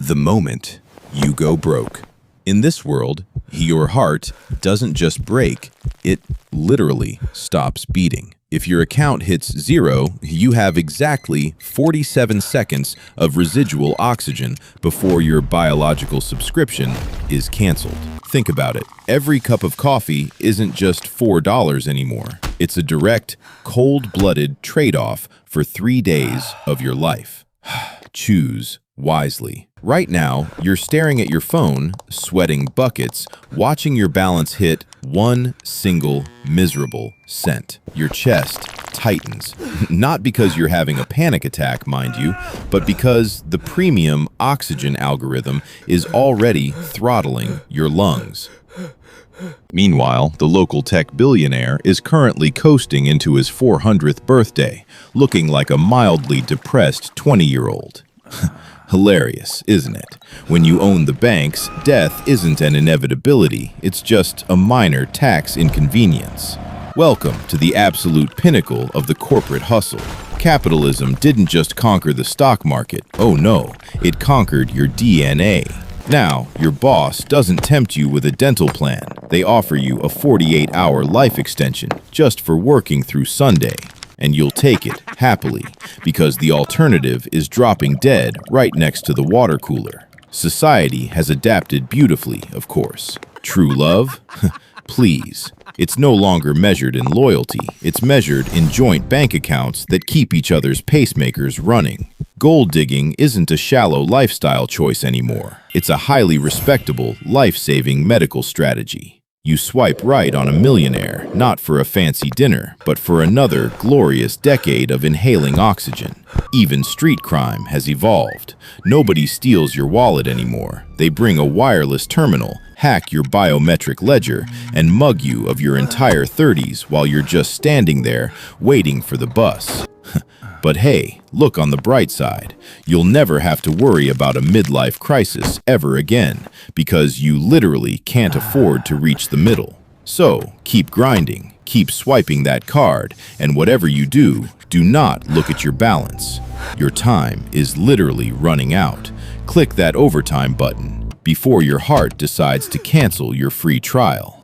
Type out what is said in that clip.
The moment you go broke. In this world, your heart doesn't just break, it literally stops beating. If your account hits zero, you have exactly 47 seconds of residual oxygen before your biological subscription is canceled. Think about it. Every cup of coffee isn't just $4 anymore. It's a direct, cold-blooded trade-off for 3 days of your life. Choose wisely. Right now, you're staring at your phone, sweating buckets, watching your balance hit one single miserable cent. Your chest tightens, not because you're having a panic attack, mind you, but because the premium oxygen algorithm is already throttling your lungs. Meanwhile, the local tech billionaire is currently coasting into his 400th birthday, looking like a mildly depressed 20-year-old. Hilarious, isn't it? When you own the banks, death isn't an inevitability, it's just a minor tax inconvenience. Welcome to the absolute pinnacle of the corporate hustle. Capitalism didn't just conquer the stock market, oh no, it conquered your DNA. Now, your boss doesn't tempt you with a dental plan. They offer you a 48-hour life extension just for working through Sunday. And you'll take it happily, because the alternative is dropping dead right next to the water cooler. Society has adapted beautifully, of course. True love? Please. It's no longer measured in loyalty. It's measured in joint bank accounts that keep each other's pacemakers running. Gold digging isn't a shallow lifestyle choice anymore. It's a highly respectable, life-saving medical strategy. You swipe right on a millionaire, not for a fancy dinner, but for another glorious decade of inhaling oxygen. Even street crime has evolved. Nobody steals your wallet anymore. They bring a wireless terminal, hack your biometric ledger, and mug you of your entire 30s while you're just standing there waiting for the bus. But hey, look on the bright side. You'll never have to worry about a midlife crisis ever again, because you literally can't afford to reach the middle. So, keep grinding, keep swiping that card, and whatever you do, do not look at your balance. Your time is literally running out. Click that overtime button before your heart decides to cancel your free trial.